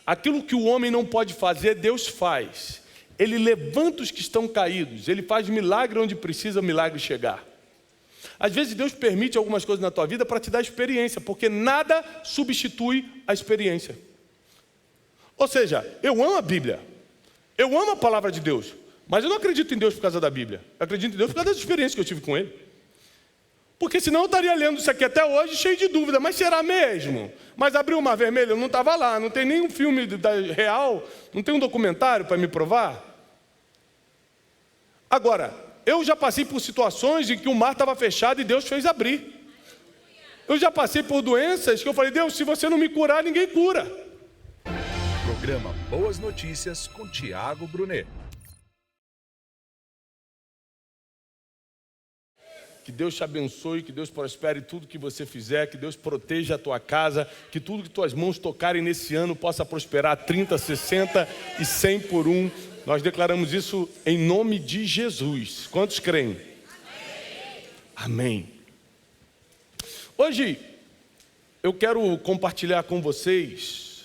Aquilo que o homem não pode fazer, Deus faz. Ele levanta os que estão caídos. Ele faz milagre onde precisa o milagre chegar. Às vezes Deus permite algumas coisas na tua vida para te dar experiência, porque nada substitui a experiência. Ou seja, eu amo a Bíblia. Eu amo a palavra de Deus. Mas eu não acredito em Deus por causa da Bíblia. Eu acredito em Deus por causa das experiências que eu tive com Ele. Porque senão eu estaria lendo isso aqui até hoje cheio de dúvida. Mas será mesmo? Mas abriu o Mar Vermelho, eu não estava lá. Não tem nenhum filme real. Não tem um documentário para me provar. Agora, eu já passei por situações em que o mar estava fechado e Deus fez abrir. Eu já passei por doenças que eu falei, Deus, se você não me curar, ninguém cura. Programa Boas Notícias com Tiago Brunet. Que Deus te abençoe, que Deus prospere tudo que você fizer, que Deus proteja a tua casa, que tudo que tuas mãos tocarem nesse ano possa prosperar 30, 60 e 100 por um. Nós declaramos isso em nome de Jesus. Quantos creem? Amém. Hoje eu quero compartilhar com vocês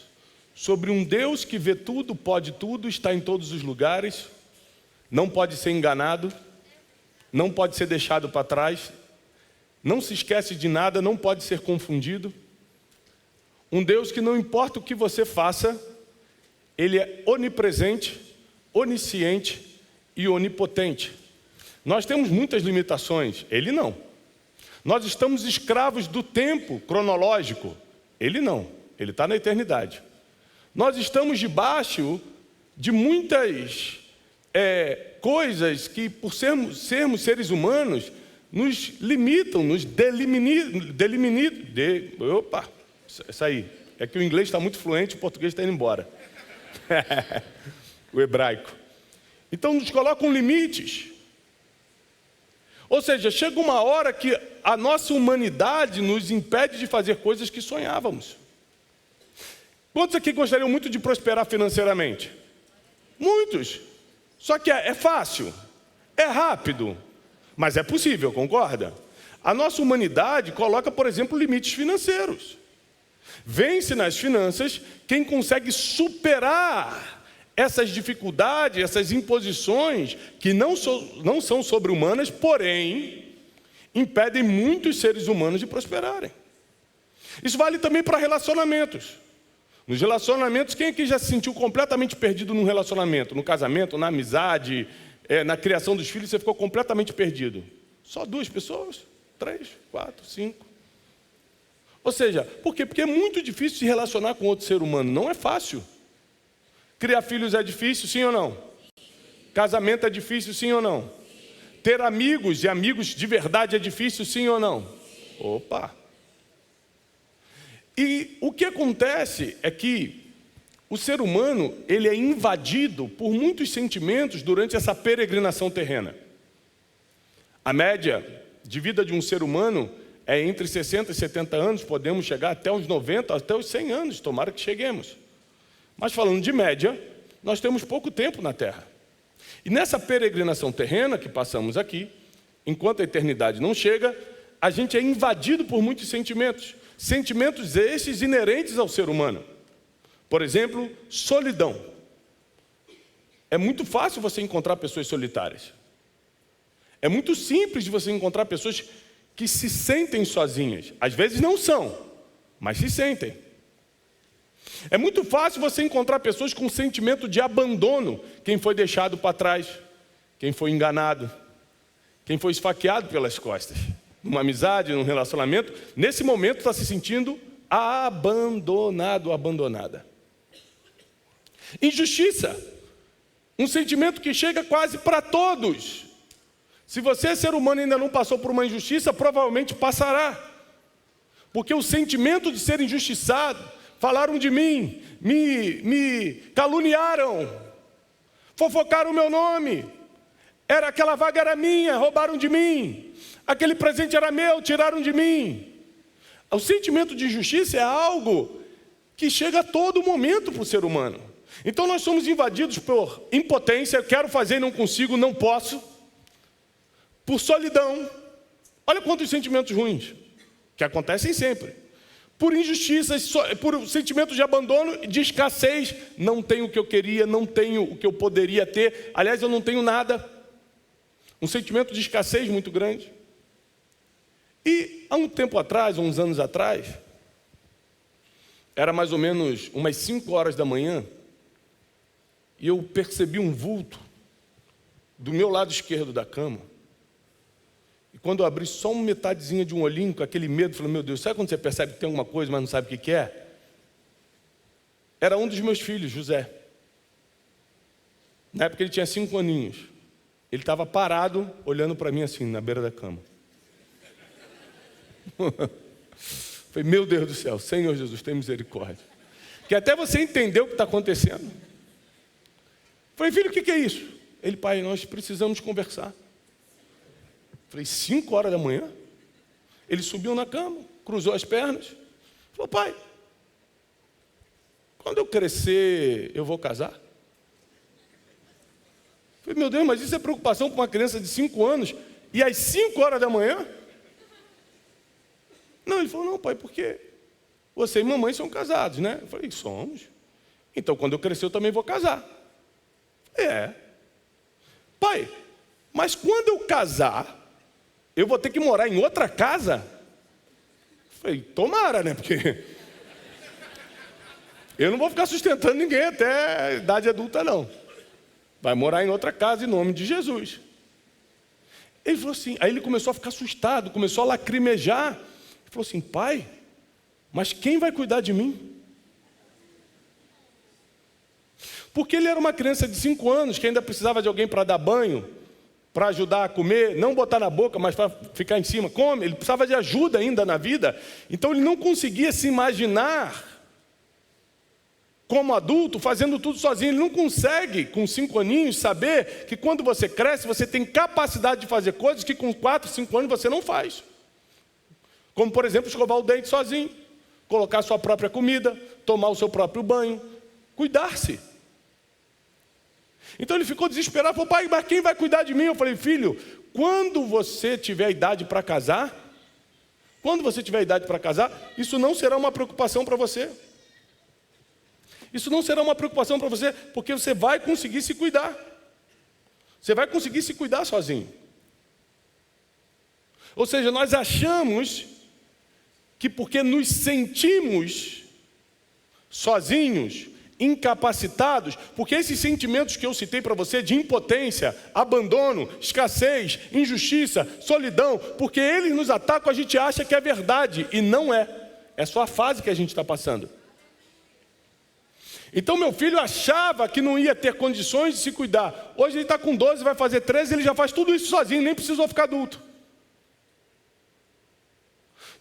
sobre um Deus que vê tudo, pode tudo, está em todos os lugares, não pode ser enganado, não pode ser deixado para trás, não se esquece de nada, não pode ser confundido. Um Deus que não importa o que você faça, Ele é onipresente, onisciente e onipotente. Nós temos muitas limitações, Ele não. Nós estamos escravos do tempo cronológico, Ele não, Ele está na eternidade. Nós estamos debaixo de muitas coisas que, por sermos seres humanos, nos limitam, nos Opa, isso aí. É que o inglês está muito fluente, o português está indo embora. O hebraico. Então, nos colocam limites. Ou seja, chega uma hora que a nossa humanidade nos impede de fazer coisas que sonhávamos. Quantos aqui gostariam muito de prosperar financeiramente? Muitos. Só que é fácil, é rápido, mas é possível, concorda? A nossa humanidade coloca, por exemplo, limites financeiros. Vence nas finanças quem consegue superar essas dificuldades, essas imposições que não são sobre-humanas, porém, impedem muitos seres humanos de prosperarem. Isso vale também para relacionamentos. Nos relacionamentos, quem aqui já se sentiu completamente perdido num relacionamento? No casamento, na amizade, na criação dos filhos, você ficou completamente perdido. Só 2 pessoas? 3, 4, 5. Ou seja, por quê? Porque é muito difícil se relacionar com outro ser humano. Não é fácil. Criar filhos é difícil, sim ou não? Casamento é difícil, sim ou não? Ter amigos e amigos de verdade é difícil, sim ou não? Opa! E o que acontece é que o ser humano, ele é invadido por muitos sentimentos durante essa peregrinação terrena. A média de vida de um ser humano é entre 60 e 70 anos, podemos chegar até os 90, até os 100 anos, tomara que cheguemos. Mas falando de média, nós temos pouco tempo na Terra. E nessa peregrinação terrena que passamos aqui, enquanto a eternidade não chega, a gente é invadido por muitos sentimentos. Sentimentos esses inerentes ao ser humano. Por exemplo, solidão. É muito fácil você encontrar pessoas solitárias. É muito simples de você encontrar pessoas que se sentem sozinhas. Às vezes não são, mas se sentem. É muito fácil você encontrar pessoas com sentimento de abandono. Quem foi deixado para trás, quem foi enganado, quem foi esfaqueado pelas costas. Numa amizade, num relacionamento, nesse momento está se sentindo abandonado, abandonada. Injustiça, um sentimento que chega quase para todos. Se você, ser humano, ainda não passou por uma injustiça, provavelmente passará. Porque o sentimento de ser injustiçado, falaram de mim, me caluniaram, fofocaram o meu nome, aquela vaga era minha, roubaram de mim. Aquele presente era meu, tiraram de mim. O sentimento de injustiça é algo que chega a todo momento para o ser humano. Então nós somos invadidos por impotência, quero fazer, não consigo, não posso. Por solidão. Olha quantos sentimentos ruins, que acontecem sempre. por injustiças, por sentimento de abandono, de escassez. Não tenho o que eu queria, não tenho o que eu poderia ter. Aliás, eu não tenho nada. Um sentimento de escassez muito grande. E há um tempo atrás, uns anos atrás, era mais ou menos umas 5 horas da manhã, e eu percebi um vulto do meu lado esquerdo da cama. E quando eu abri só uma metadezinha de um olhinho, com aquele medo, falei, meu Deus, sabe quando você percebe que tem alguma coisa, mas não sabe o que é? Era um dos meus filhos, José. Na época ele tinha 5 aninhos. Ele estava parado, olhando para mim assim, na beira da cama. Falei, meu Deus do céu, Senhor Jesus, tem misericórdia. Que até você entendeu o que está acontecendo. Falei, filho, o que é isso? Ele, pai, nós precisamos conversar. Falei, 5 horas da manhã? Ele subiu na cama, cruzou as pernas. Falou, pai, quando eu crescer, eu vou casar? Falei, meu Deus, mas isso é preocupação para uma criança de 5 anos? E às 5 horas da manhã? Não, ele falou, não, pai, porque você e mamãe são casados, né? Eu falei, somos. Então, quando eu crescer, eu também vou casar. É. Pai, mas quando eu casar, eu vou ter que morar em outra casa? Eu falei, tomara, né? Porque eu não vou ficar sustentando ninguém até a idade adulta, não. Vai morar em outra casa em nome de Jesus. Ele falou assim, aí ele começou a ficar assustado, começou a lacrimejar. Ele falou assim, pai, mas quem vai cuidar de mim? Porque ele era uma criança de 5 anos, que ainda precisava de alguém para dar banho, para ajudar a comer, não botar na boca, mas para ficar em cima, come. Ele precisava de ajuda ainda na vida. Então ele não conseguia se imaginar como adulto, fazendo tudo sozinho. Ele não consegue, com 5 aninhos, saber que quando você cresce, você tem capacidade de fazer coisas que com 4, 5 anos você não faz. Como, por exemplo, escovar o dente sozinho, colocar a sua própria comida, tomar o seu próprio banho, cuidar-se. Então ele ficou desesperado, falou, pai, mas quem vai cuidar de mim? Eu falei, filho, quando você tiver idade para casar, isso não será uma preocupação para você. Isso não será uma preocupação para você, porque você vai conseguir se cuidar. Você vai conseguir se cuidar sozinho. Ou seja, nós achamos que porque nos sentimos sozinhos, incapacitados, porque esses sentimentos que eu citei para você de impotência, abandono, escassez, injustiça, solidão, porque eles nos atacam, a gente acha que é verdade, e não é. É só a fase que a gente está passando. Então meu filho achava que não ia ter condições de se cuidar. Hoje ele está com 12, vai fazer 13, ele já faz tudo isso sozinho, nem precisou ficar adulto.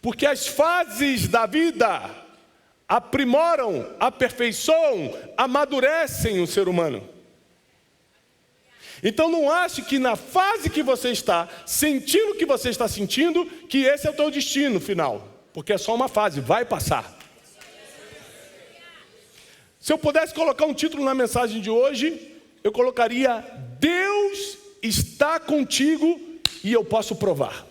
Porque as fases da vida aprimoram, aperfeiçoam, amadurecem o ser humano. Então não ache que na fase que você está, sentindo o que você está sentindo, que esse é o teu destino final. Porque é só uma fase, vai passar. Se eu pudesse colocar um título na mensagem de hoje, eu colocaria, Deus está contigo e eu posso provar.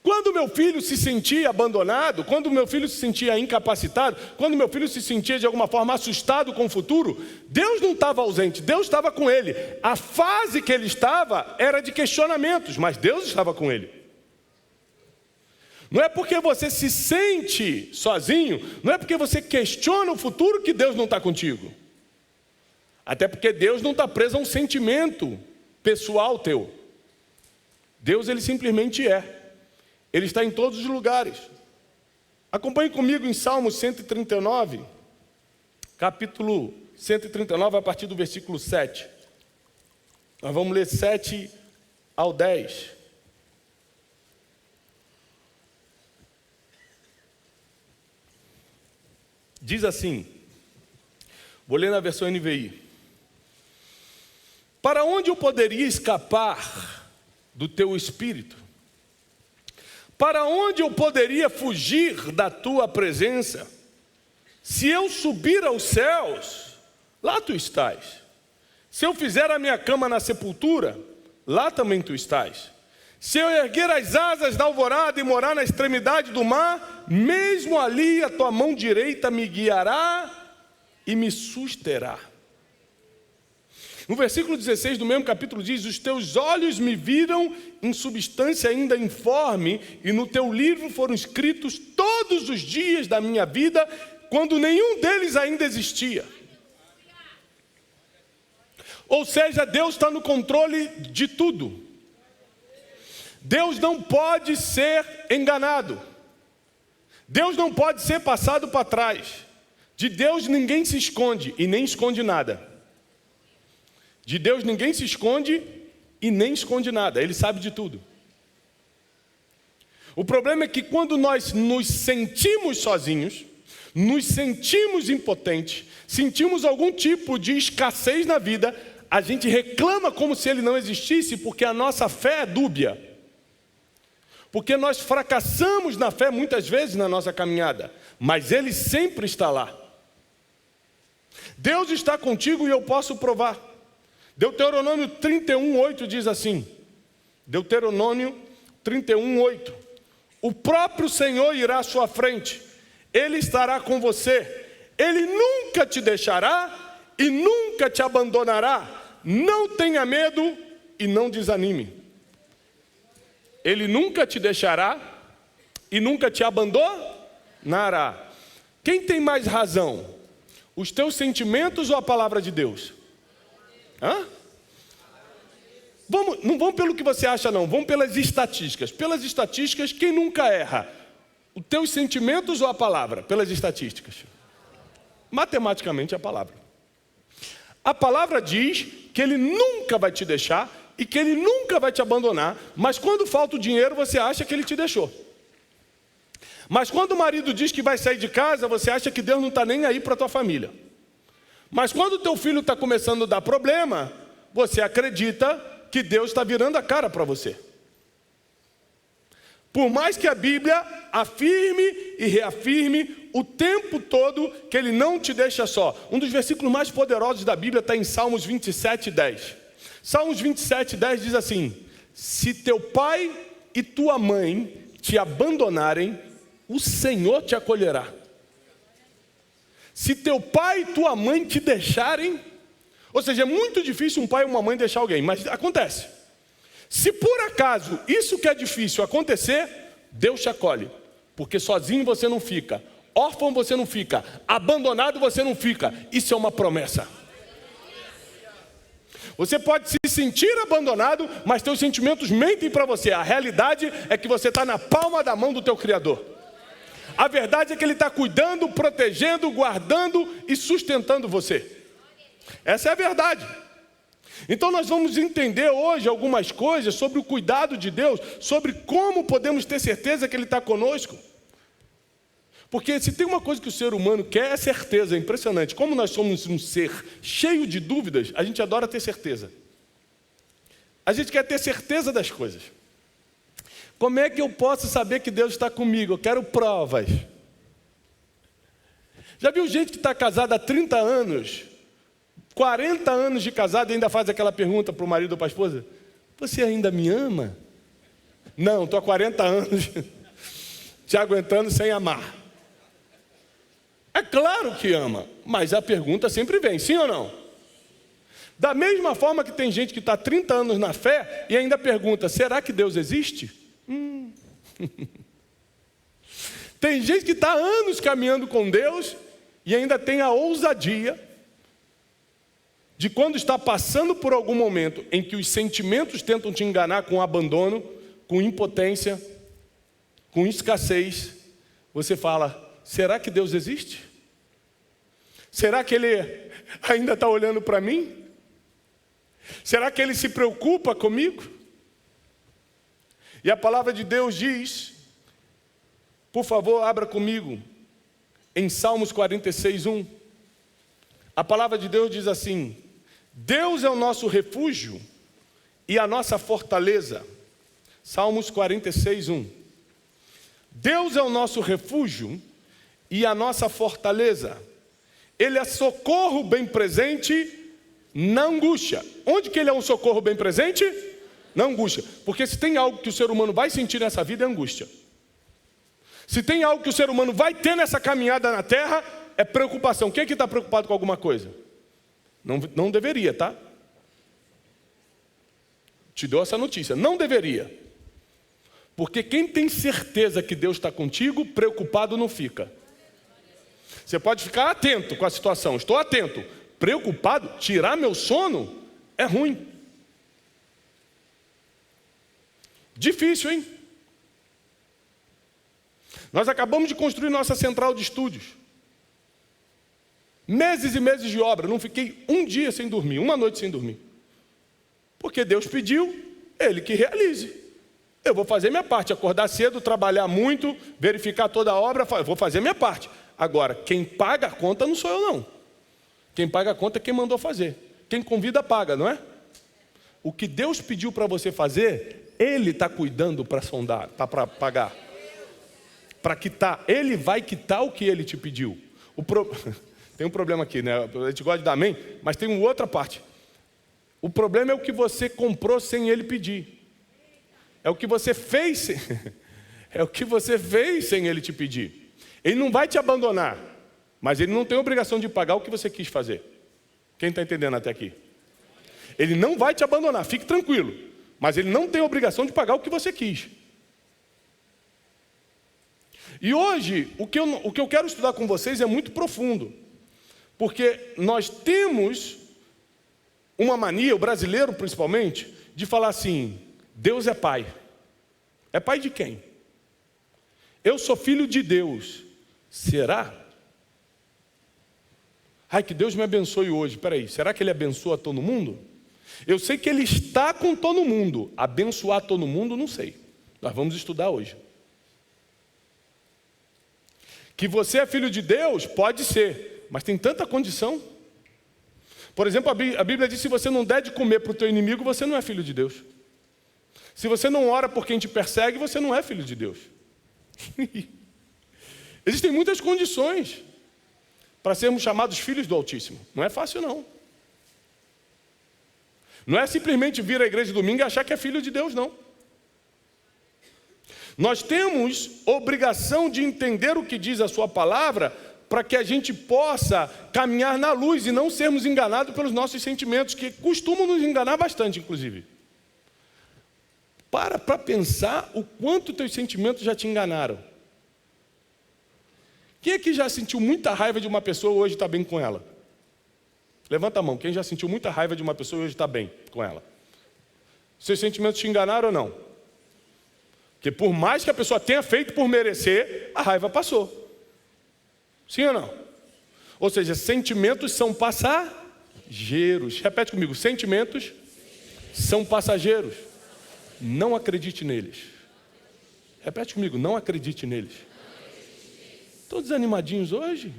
Quando meu filho se sentia abandonado, quando meu filho se sentia incapacitado, quando meu filho se sentia de alguma forma assustado com o futuro, Deus não estava ausente, Deus estava com ele. A fase que ele estava era de questionamentos, mas Deus estava com ele. Não é porque você se sente sozinho, não é porque você questiona o futuro que Deus não está contigo. Até porque Deus não está preso a um sentimento pessoal teu. Deus, ele simplesmente é. Ele está em todos os lugares. Acompanhe comigo em Salmos 139, capítulo 139, a partir do versículo 7. Nós vamos ler 7 ao 10. Diz assim, vou ler na versão NVI. Para onde eu poderia escapar do teu espírito? Para onde eu poderia fugir da tua presença? Se eu subir aos céus, lá tu estás. Se eu fizer a minha cama na sepultura, lá também tu estás. Se eu erguer as asas da alvorada e morar na extremidade do mar, mesmo ali a tua mão direita me guiará e me susterá. No versículo 16 do mesmo capítulo diz: os teus olhos me viram em substância ainda informe, e no teu livro foram escritos todos os dias da minha vida, quando nenhum deles ainda existia. Ou seja, Deus está no controle de tudo. Deus não pode ser enganado. Deus não pode ser passado para trás. De Deus ninguém se esconde e nem esconde nada. De Deus ninguém se esconde e nem esconde nada. Ele sabe de tudo. O problema é que quando nós nos sentimos sozinhos, nos sentimos impotentes, sentimos algum tipo de escassez na vida, a gente reclama como se ele não existisse, porque a nossa fé é dúbia. Porque nós fracassamos na fé muitas vezes na nossa caminhada, mas ele sempre está lá. Deus está contigo e eu posso provar. Deuteronômio 31:8 diz assim, Deuteronômio 31:8: o próprio Senhor irá à sua frente, Ele estará com você, Ele nunca te deixará e nunca te abandonará. Não tenha medo e não desanime. Ele nunca te deixará e nunca te abandonará. Quem tem mais razão? Os teus sentimentos ou a palavra de Deus? Não vamos pelo que você acha não, vamos pelas estatísticas. Pelas estatísticas, quem nunca erra? Os teus sentimentos ou a palavra? Pelas estatísticas. Matematicamente a palavra. A palavra diz que Ele nunca vai te deixar e que Ele nunca vai te abandonar, mas quando falta o dinheiro, você acha que Ele te deixou. Mas quando o marido diz que vai sair de casa, você acha que Deus não está nem aí para a tua família. Mas quando o teu filho está começando a dar problema, você acredita que Deus está virando a cara para você. Por mais que a Bíblia afirme e reafirme o tempo todo que Ele não te deixa só. Um dos versículos mais poderosos da Bíblia está em Salmos 27:10. Salmos 27:10 diz assim: se teu pai e tua mãe te abandonarem, o Senhor te acolherá. Se teu pai e tua mãe te deixarem, ou seja, é muito difícil um pai e uma mãe deixar alguém, mas acontece. Se por acaso isso que é difícil acontecer, Deus te acolhe, porque sozinho você não fica, órfão você não fica, abandonado você não fica. Isso é uma promessa. Você pode se sentir abandonado, mas teus sentimentos mentem para você. A realidade é que você está na palma da mão do teu Criador. A verdade é que Ele está cuidando, protegendo, guardando e sustentando você. Essa é a verdade. Então nós vamos entender hoje algumas coisas sobre o cuidado de Deus, sobre como podemos ter certeza que Ele está conosco. Porque se tem uma coisa que o ser humano quer é certeza, é impressionante. Como nós somos um ser cheio de dúvidas, a gente adora ter certeza. A gente quer ter certeza das coisas. Como é que eu posso saber que Deus está comigo? Eu quero provas. Já viu gente que está casada há 30 anos, 40 anos de casado e ainda faz aquela pergunta para o marido ou para a esposa: você ainda me ama? Não, estou há 40 anos te aguentando sem amar. É claro que ama, mas a pergunta sempre vem, sim ou não? Da mesma forma que tem gente que está há 30 anos na fé e ainda pergunta: será que Deus existe? Tem gente que está há anos caminhando com Deus e ainda tem a ousadia de, quando está passando por algum momento em que os sentimentos tentam te enganar com abandono, com impotência, com escassez, você fala: será que Deus existe? Será que Ele ainda está olhando para mim? Será que Ele se preocupa comigo? E a palavra de Deus diz, por favor, abra comigo, em Salmos 46:1. A palavra de Deus diz assim: Deus é o nosso refúgio e a nossa fortaleza. Salmos 46:1. Deus é o nosso refúgio e a nossa fortaleza. Ele é socorro bem presente na angústia. Onde que Ele é um socorro bem presente? Na angústia. Porque se tem algo que o ser humano vai sentir nessa vida, é angústia. Se tem algo que o ser humano vai ter nessa caminhada na terra, é preocupação. Quem é que está preocupado com alguma coisa? Não deveria, tá? Te dou essa notícia. Não deveria. Porque quem tem certeza que Deus está contigo, preocupado não fica. Você pode ficar atento com a situação. Estou atento. Preocupado, tirar meu sono é ruim. Difícil, hein? Nós acabamos de construir nossa central de estúdios. Meses e meses de obra. Não fiquei um dia sem dormir, uma noite sem dormir. Porque Deus pediu, Ele que realize. Eu vou fazer minha parte, acordar cedo, trabalhar muito, verificar toda a obra, vou fazer minha parte. Agora, quem paga a conta não sou eu não. Quem paga a conta é quem mandou fazer. Quem convida paga, não é? O que Deus pediu para você fazer, Ele está cuidando para sondar, para pagar. Para quitar. Ele vai quitar o que Ele te pediu. Tem um problema aqui, né? A gente gosta de dar amém, mas tem uma outra parte. O problema é o que você comprou sem Ele pedir. É o que você fez, é o que você fez sem Ele te pedir. Ele não vai te abandonar, mas Ele não tem obrigação de pagar o que você quis fazer. Quem está entendendo até aqui? Ele não vai te abandonar, fique tranquilo. Mas Ele não tem obrigação de pagar o que você quis. E hoje, o que eu quero estudar com vocês é muito profundo. Porque nós temos uma mania, o brasileiro principalmente, de falar assim: Deus é pai. É pai de quem? Eu sou filho de Deus. Será? Ai, que Deus me abençoe hoje. Peraí, será que Ele abençoa todo mundo? Eu sei que Ele está com todo mundo. Abençoar todo mundo, não sei. Nós vamos estudar hoje. Que você é filho de Deus, pode ser. Mas tem tanta condição. Por exemplo, a Bíblia diz: se você não der de comer para o teu inimigo, você não é filho de Deus. Se você não ora por quem te persegue, você não é filho de Deus. Existem muitas condições para sermos chamados filhos do Altíssimo. Não é fácil, não. Não é simplesmente vir à igreja domingo e achar que é filho de Deus, não. Nós temos obrigação de entender o que diz a sua palavra para que a gente possa caminhar na luz e não sermos enganados pelos nossos sentimentos, que costumam nos enganar bastante, inclusive. Para pensar o quanto teus sentimentos já te enganaram. Quem aqui já sentiu muita raiva de uma pessoa e hoje está bem com ela? Levanta a mão. Quem já sentiu muita raiva de uma pessoa e hoje está bem com ela? Seus sentimentos te enganaram ou não? Porque por mais que a pessoa tenha feito por merecer, a raiva passou. Sim ou não? Ou seja, sentimentos são passageiros. Repete comigo. Sentimentos são passageiros. Não acredite neles. Repete comigo, não acredite neles. Todos animadinhos hoje?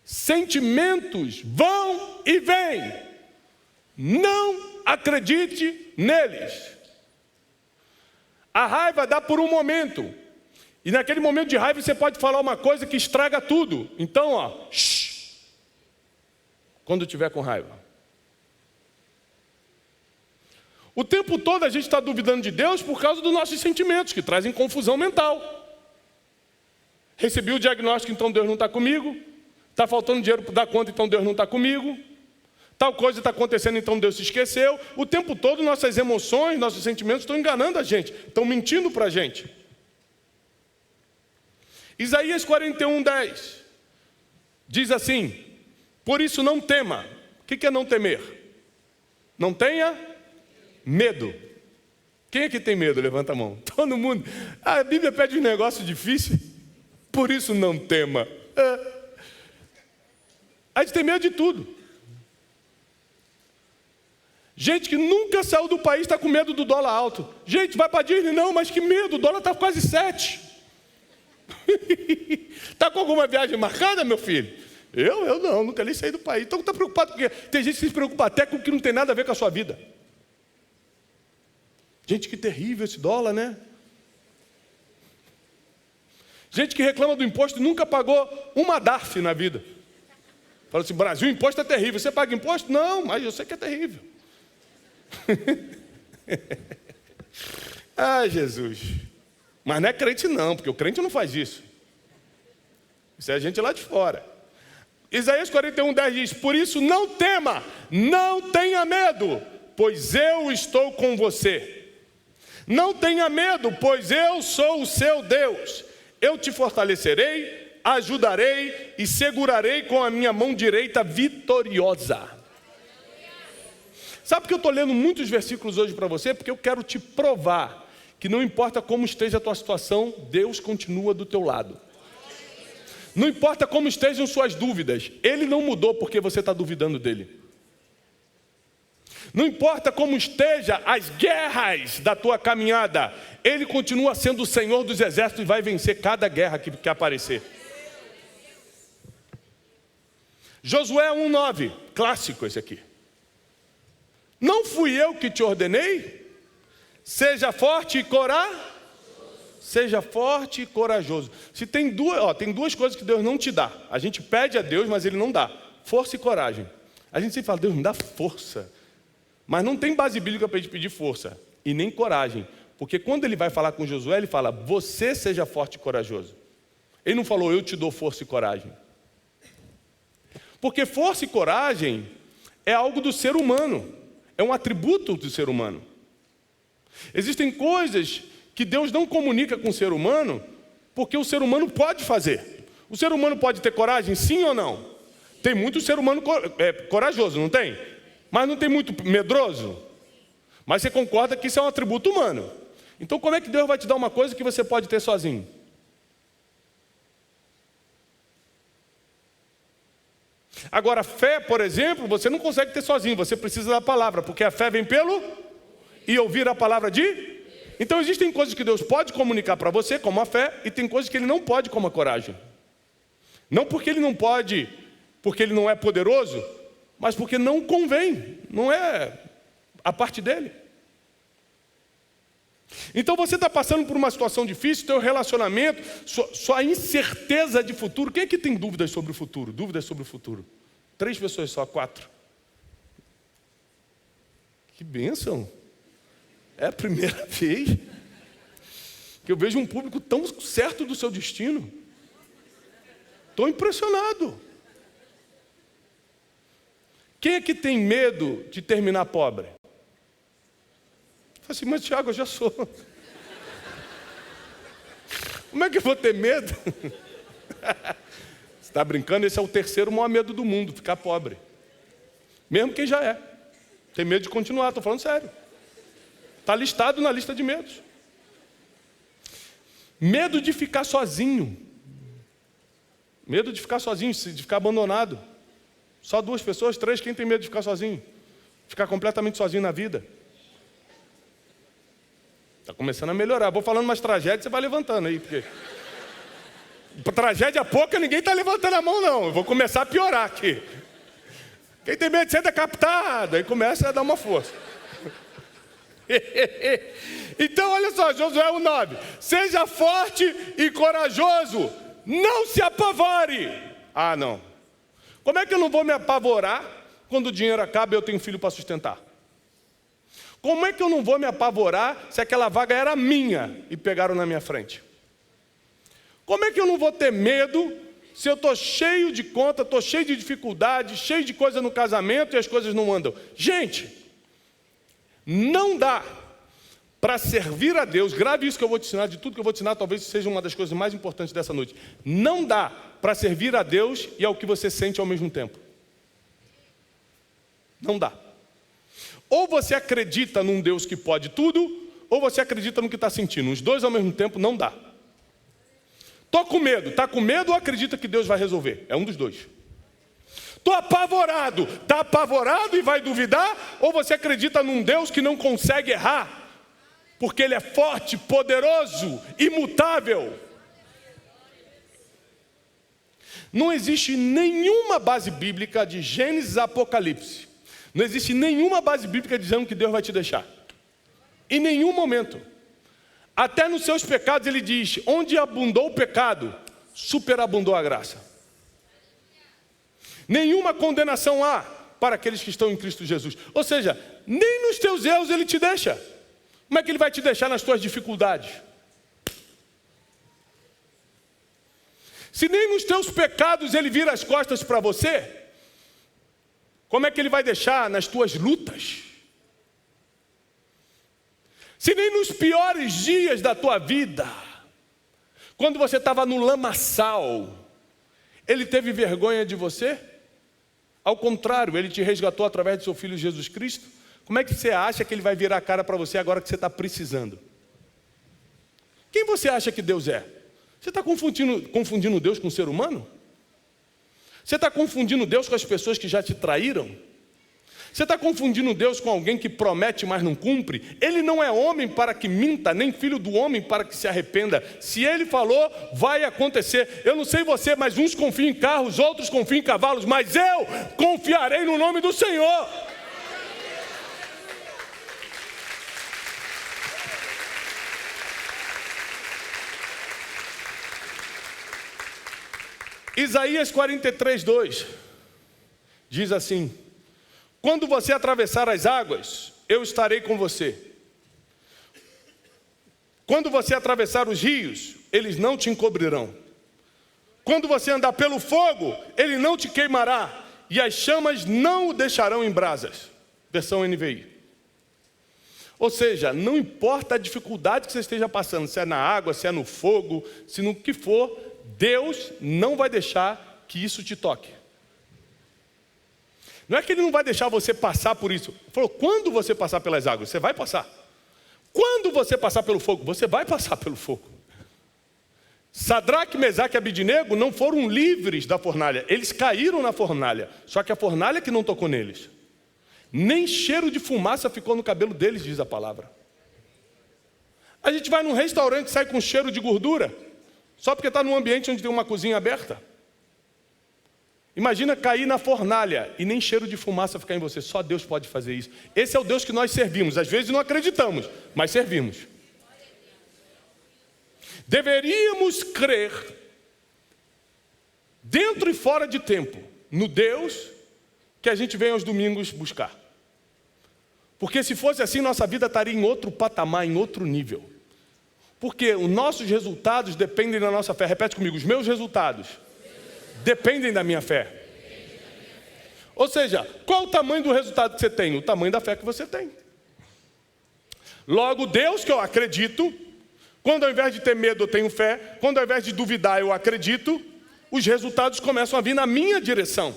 Sentimentos vão e vêm. Não acredite neles. A raiva dá por um momento. E naquele momento de raiva você pode falar uma coisa que estraga tudo. Então, quando tiver com raiva. O tempo todo a gente está duvidando de Deus por causa dos nossos sentimentos, que trazem confusão mental. Recebi o diagnóstico, então Deus não está comigo. Está faltando dinheiro para dar conta, então Deus não está comigo. Tal coisa está acontecendo, então Deus se esqueceu. O tempo todo nossas emoções, nossos sentimentos estão enganando a gente, estão mentindo para a gente. Isaías 41:10 diz assim: por isso não tema. O que é não temer? Não tenha medo. Quem é que tem medo? Levanta a mão. Todo mundo. A Bíblia pede um negócio difícil. Por isso não tema. A gente tem medo de tudo. Gente que nunca saiu do país está com medo do dólar alto. Gente, vai para Disney? Não, mas que medo, o dólar está quase 7. Está com alguma viagem marcada, meu filho? Eu não, nunca nem saí do país. Então está preocupado porque tem gente que se preocupa até com o que não tem nada a ver com a sua vida. Gente, que terrível esse dólar, né? Gente que reclama do imposto e nunca pagou uma DARF na vida. Fala assim, Brasil, imposto é terrível. Você paga imposto? Não, mas eu sei que é terrível. Ah, Jesus. Mas não é crente não, porque o crente não faz isso. Isso é a gente lá de fora. Isaías 41:10 diz, por isso não tema, não tenha medo, pois eu estou com você. Não tenha medo, pois eu sou o seu Deus. Eu te fortalecerei, ajudarei e segurarei com a minha mão direita vitoriosa. Sabe que eu estou lendo muitos versículos hoje para você? Porque eu quero te provar que não importa como esteja a tua situação, Deus continua do teu lado. Não importa como estejam suas dúvidas, Ele não mudou porque você está duvidando dEle. Não importa como esteja as guerras da tua caminhada, Ele continua sendo o Senhor dos exércitos e vai vencer cada guerra que aparecer. Josué 1:9, clássico esse aqui. Não fui eu que te ordenei? Seja forte e corajoso. Seja forte e corajoso. Se tem duas coisas que Deus não te dá. A gente pede a Deus, mas Ele não dá. Força e coragem. A gente sempre fala, Deus me dá força. Mas não tem base bíblica para a gente pedir força. E nem coragem. Porque quando Ele vai falar com Josué, Ele fala, você seja forte e corajoso. Ele não falou, eu te dou força e coragem. Porque força e coragem é algo do ser humano. É um atributo do ser humano. Existem coisas que Deus não comunica com o ser humano, porque o ser humano pode fazer. O ser humano pode ter coragem, sim ou não? Tem muito ser humano corajoso, não tem? Mas não tem muito medroso? Mas você concorda que isso é um atributo humano. Então como é que Deus vai te dar uma coisa que você pode ter sozinho? Agora, fé, por exemplo, você não consegue ter sozinho, você precisa da palavra, porque a fé vem pelo e ouvir a palavra de... Então existem coisas que Deus pode comunicar para você, como a fé, e tem coisas que Ele não pode, como a coragem. Não porque Ele não pode, porque Ele não é poderoso, mas porque não convém, não é a parte dEle. Então você está passando por uma situação difícil, teu relacionamento, sua incerteza de futuro. Quem é que tem dúvidas sobre o futuro? Dúvidas sobre o futuro? 3 pessoas só, 4. Que bênção! É a primeira vez que eu vejo um público tão certo do seu destino. Estou impressionado. Quem é que tem medo de terminar pobre? Eu falei assim, mas Tiago, eu já sou. Como é que eu vou ter medo? Você está brincando? Esse é o terceiro maior medo do mundo, ficar pobre. Mesmo quem já é. Tem medo de continuar, estou falando sério. Está listado na lista de medos. Medo de ficar sozinho. Medo de ficar sozinho, de ficar abandonado. Só 2 pessoas, 3, quem tem medo de ficar sozinho? Ficar completamente sozinho na vida. Está começando a melhorar. Vou falando umas tragédias, você vai levantando aí. Porque... tragédia pouca, ninguém está levantando a mão, não. Eu vou começar a piorar aqui. Quem tem medo de ser decapitado, aí começa a dar uma força. Então, olha só, Josué 1:9. Seja forte e corajoso, não se apavore. Ah, não. Como é que eu não vou me apavorar quando o dinheiro acaba e eu tenho filho para sustentar? Como é que eu não vou me apavorar se aquela vaga era minha e pegaram na minha frente? Como é que eu não vou ter medo se eu estou cheio de conta, estou cheio de dificuldade, cheio de coisa no casamento e as coisas não andam? Gente, não dá para servir a Deus, grave isso que eu vou te ensinar, de tudo que eu vou te ensinar, talvez seja uma das coisas mais importantes dessa noite. Não dá para servir a Deus e ao que você sente ao mesmo tempo. Não dá. Ou você acredita num Deus que pode tudo, ou você acredita no que está sentindo. Os dois ao mesmo tempo não dá. Estou com medo. Está com medo ou acredita que Deus vai resolver? É um dos dois. Estou apavorado. Está apavorado e vai duvidar? Ou você acredita num Deus que não consegue errar? Porque Ele é forte, poderoso, imutável. Não existe nenhuma base bíblica de Gênesis a Apocalipse. Não existe nenhuma base bíblica dizendo que Deus vai te deixar. Em nenhum momento. Até nos seus pecados Ele diz, onde abundou o pecado, superabundou a graça. Nenhuma condenação há para aqueles que estão em Cristo Jesus. Ou seja, nem nos teus erros Ele te deixa. Como é que Ele vai te deixar nas tuas dificuldades? Se nem nos teus pecados Ele vira as costas para você, como é que Ele vai deixar nas tuas lutas? Se nem nos piores dias da tua vida, quando você estava no lamaçal, Ele teve vergonha de você? Ao contrário, Ele te resgatou através do seu Filho Jesus Cristo. Como é que você acha que Ele vai virar a cara para você agora que você está precisando? Quem você acha que Deus é? Você está confundindo Deus com o ser humano? Você está confundindo Deus com as pessoas que já te traíram? Você está confundindo Deus com alguém que promete, mas não cumpre? Ele não é homem para que minta, nem filho do homem para que se arrependa. Se Ele falou, vai acontecer. Eu não sei você, mas uns confiam em carros, outros confiam em cavalos, mas eu confiarei no nome do Senhor. Isaías 43:2 diz assim: quando você atravessar as águas, eu estarei com você. Quando você atravessar os rios, eles não te encobrirão. Quando você andar pelo fogo, ele não te queimará, e as chamas não o deixarão em brasas. Versão NVI. Ou seja, não importa a dificuldade que você esteja passando, se é na água, se é no fogo, se no que for, Deus não vai deixar que isso te toque. Não é que Ele não vai deixar você passar por isso. Ele falou, quando você passar pelas águas, você vai passar. Quando você passar pelo fogo, você vai passar pelo fogo. Sadraque, Mesaque e Abidnego não foram livres da fornalha. Eles caíram na fornalha. Só que a fornalha que não tocou neles. Nem cheiro de fumaça ficou no cabelo deles, diz a palavra. A gente vai num restaurante e sai com cheiro de gordura. Só porque está num ambiente onde tem uma cozinha aberta. Imagina cair na fornalha e nem cheiro de fumaça ficar em você. Só Deus pode fazer isso. Esse é o Deus que nós servimos. Às vezes não acreditamos, mas servimos. Deveríamos crer, dentro e fora de tempo, no Deus que a gente vem aos domingos buscar. Porque se fosse assim, nossa vida estaria em outro patamar, em outro nível. Porque os nossos resultados dependem da nossa fé. Repete comigo, os meus resultados dependem da minha fé. Ou seja, qual o tamanho do resultado que você tem? O tamanho da fé que você tem. Logo, Deus que eu acredito, quando ao invés de ter medo eu tenho fé, quando ao invés de duvidar eu acredito, os resultados começam a vir na minha direção.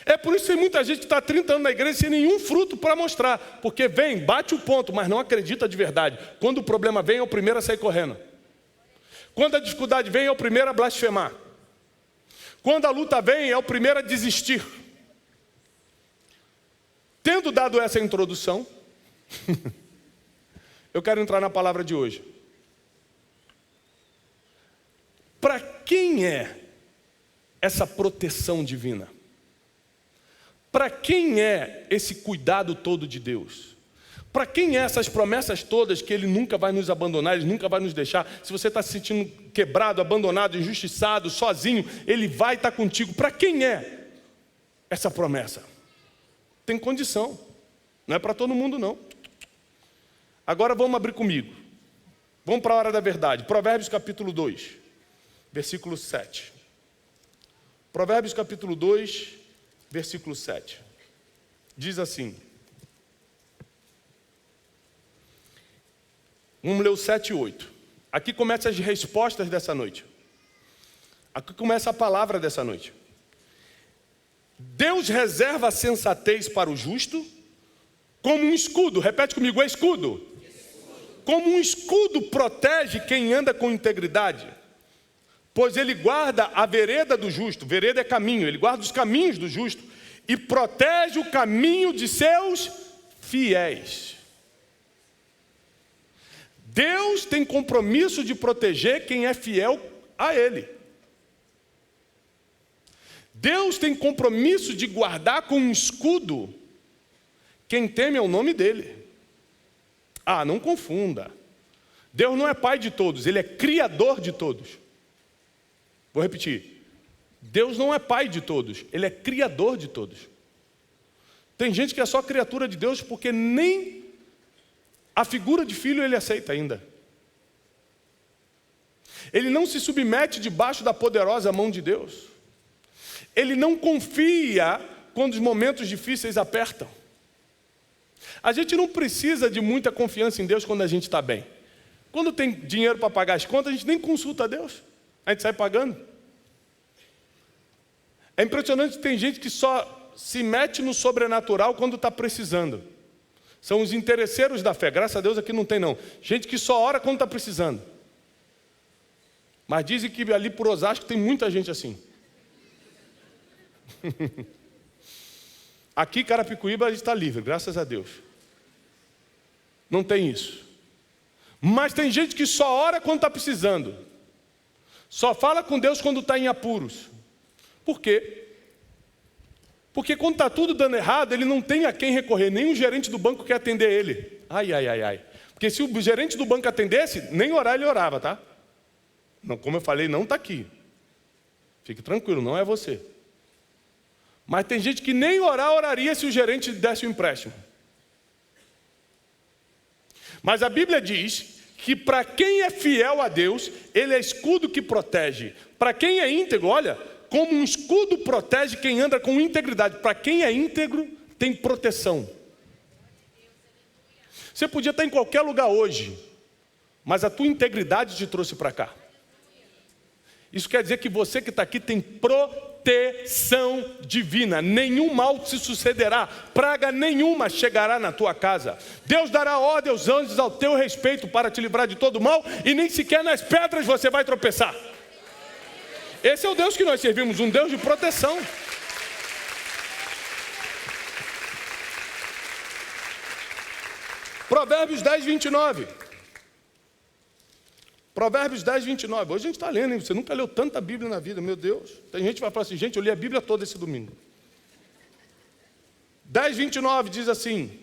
É por isso que tem muita gente que está 30 anos na igreja sem nenhum fruto para mostrar. Porque vem, bate o ponto, mas não acredita de verdade. Quando o problema vem, é o primeiro a sair correndo. Quando a dificuldade vem, é o primeiro a blasfemar. Quando a luta vem, é o primeiro a desistir. Tendo dado essa introdução, eu quero entrar na palavra de hoje. Para quem é essa proteção divina? Para quem é esse cuidado todo de Deus? Para quem é essas promessas todas que Ele nunca vai nos abandonar, Ele nunca vai nos deixar? Se você está se sentindo quebrado, abandonado, injustiçado, sozinho, Ele vai estar contigo. Para quem é essa promessa? Tem condição. Não é para todo mundo, não. Agora vamos abrir comigo. Vamos para a hora da verdade. Provérbios capítulo 2, versículo 7. Provérbios capítulo 2, versículo 7. Diz assim. Vamos ler o 7 e 8. Aqui começam as respostas dessa noite. Aqui começa a palavra dessa noite. Deus reserva a sensatez para o justo como um escudo. Repete comigo, é escudo. Como um escudo protege quem anda com integridade. Pois Ele guarda a vereda do justo. Vereda é caminho. Ele guarda os caminhos do justo. E protege o caminho de seus fiéis. Deus tem compromisso de proteger quem é fiel a Ele. Deus tem compromisso de guardar com um escudo quem teme ao nome dEle. Ah, não confunda. Deus não é pai de todos, Ele é criador de todos. Vou repetir. Deus não é pai de todos, Ele é criador de todos. Tem gente que é só criatura de Deus porque nem a figura de filho Ele aceita ainda. Ele não se submete debaixo da poderosa mão de Deus. Ele não confia quando os momentos difíceis apertam. A gente não precisa de muita confiança em Deus quando a gente está bem. Quando tem dinheiro para pagar as contas, a gente nem consulta a Deus. A gente sai pagando. É impressionante que tem gente que só se mete no sobrenatural quando está precisando. São os interesseiros da fé. Graças a Deus aqui não tem não. Gente que só ora quando está precisando. Mas dizem que ali por Osasco tem muita gente assim. Aqui, Carapicuíba, a gente está livre, graças a Deus. Não tem isso. Mas tem gente que só ora quando está precisando. Só fala com Deus quando está em apuros. Por quê? Porque quando está tudo dando errado, ele não tem a quem recorrer. Nem o gerente do banco quer atender ele. Ai. Porque se o gerente do banco atendesse, nem orar ele orava, tá? Não, como eu falei, não está aqui. Fique tranquilo, não é você. Mas tem gente que nem oraria se o gerente desse o empréstimo. Mas a Bíblia diz que para quem é fiel a Deus, Ele é escudo que protege. Para quem é íntegro, olha, como um escudo protege quem anda com integridade. Para quem é íntegro, tem proteção. Você podia estar em qualquer lugar hoje, mas a tua integridade te trouxe para cá. Isso quer dizer que você que está aqui tem proteção divina. Nenhum mal te sucederá, praga nenhuma chegará na tua casa. Deus dará ordem aos anjos ao teu respeito para te livrar de todo mal, e nem sequer nas pedras você vai tropeçar. Esse é o Deus que nós servimos, um Deus de proteção. Provérbios 10, 29. Provérbios 10, 29. Hoje a gente está lendo, hein? Você nunca leu tanta Bíblia na vida, meu Deus. Tem gente que vai falar assim, gente, eu li a Bíblia toda esse domingo. 10, 29 diz assim: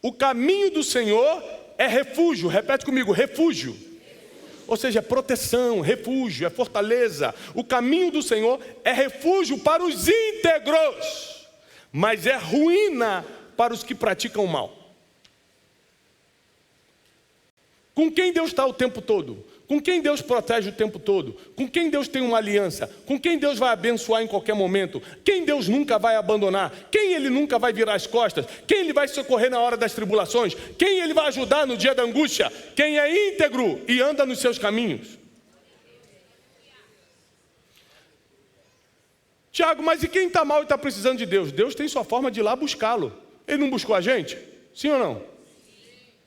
o caminho do Senhor é refúgio. Repete comigo, refúgio. Ou seja, é proteção, refúgio, é fortaleza. O caminho do Senhor é refúgio para os íntegros, mas é ruína para os que praticam o mal. Com quem Deus está o tempo todo? Com quem Deus protege o tempo todo? Com quem Deus tem uma aliança? Com quem Deus vai abençoar em qualquer momento? Quem Deus nunca vai abandonar? Quem Ele nunca vai virar as costas? Quem Ele vai socorrer na hora das tribulações? Quem Ele vai ajudar no dia da angústia? Quem é íntegro e anda nos seus caminhos? Tiago, mas e quem está mal e está precisando de Deus? Deus tem sua forma de ir lá buscá-lo. Ele não buscou a gente? Sim ou não?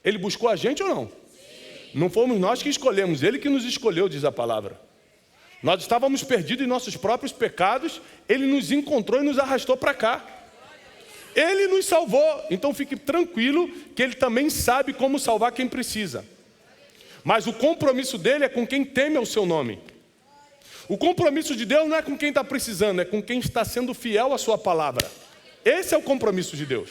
Ele buscou a gente ou não? Não fomos nós que escolhemos, Ele que nos escolheu, diz a palavra. Nós estávamos perdidos em nossos próprios pecados, Ele nos encontrou e nos arrastou para cá. Ele nos salvou, então fique tranquilo que Ele também sabe como salvar quem precisa. Mas o compromisso dele é com quem teme ao seu nome. O compromisso de Deus não é com quem está precisando, é com quem está sendo fiel à sua palavra. Esse é o compromisso de Deus.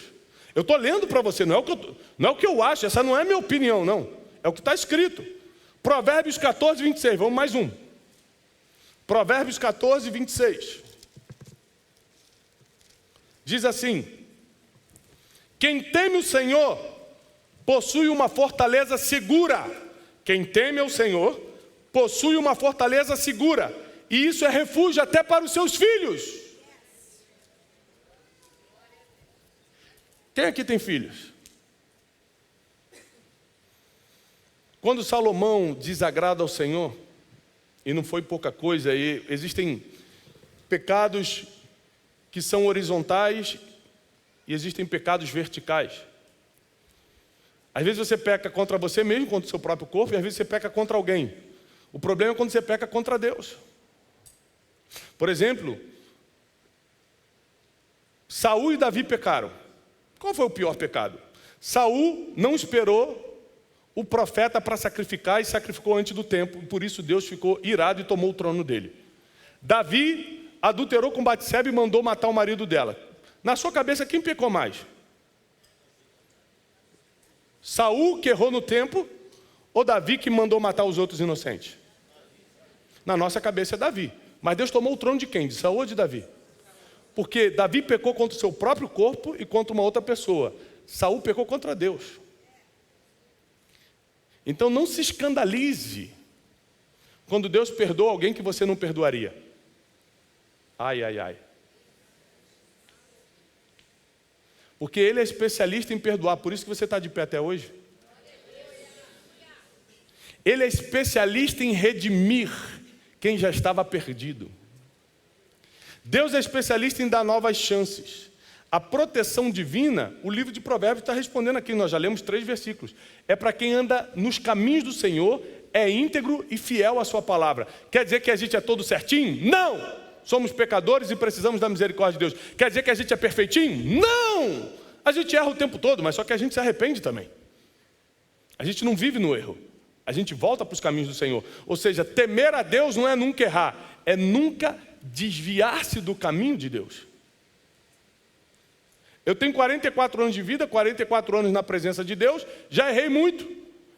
Eu estou lendo para você, não é o que eu acho, essa não é a minha opinião, não. É o que está escrito. Provérbios 14, 26. Vamos mais um. Provérbios 14, 26. Diz assim: quem teme o Senhor possui uma fortaleza segura. Quem teme ao Senhor possui uma fortaleza segura. E isso é refúgio até para os seus filhos. Quem aqui tem filhos? Quando Salomão desagrada ao Senhor, e não foi pouca coisa, e existem pecados que são horizontais e existem pecados verticais. Às vezes você peca contra você mesmo, contra o seu próprio corpo, e às vezes você peca contra alguém. O problema é quando você peca contra Deus. Por exemplo, Saul e Davi pecaram. Qual foi o pior pecado? Saul não esperou o profeta para sacrificar e sacrificou antes do tempo, e por isso Deus ficou irado e tomou o trono dele. Davi adulterou com Batseba e mandou matar o marido dela. Na sua cabeça, quem pecou mais? Saul, que errou no tempo, ou Davi, que mandou matar os outros inocentes? Na nossa cabeça é Davi. Mas Deus tomou o trono de quem? De Saul ou de Davi? Porque Davi pecou contra o seu próprio corpo e contra uma outra pessoa. Saul pecou contra Deus. Então não se escandalize quando Deus perdoa alguém que você não perdoaria. Ai, ai, ai. Porque Ele é especialista em perdoar, por isso que você está de pé até hoje. Ele é especialista em redimir quem já estava perdido. Deus é especialista em dar novas chances. A proteção divina, o livro de Provérbios está respondendo aqui, nós já lemos 3 versículos. É para quem anda nos caminhos do Senhor, é íntegro e fiel à sua palavra. Quer dizer que a gente é todo certinho? Não! Somos pecadores e precisamos da misericórdia de Deus. Quer dizer que a gente é perfeitinho? Não! A gente erra o tempo todo, mas só que a gente se arrepende também. A gente não vive no erro. A gente volta para os caminhos do Senhor. Ou seja, temer a Deus não é nunca errar, é nunca desviar-se do caminho de Deus. Eu tenho 44 anos de vida, 44 anos na presença de Deus, já errei muito,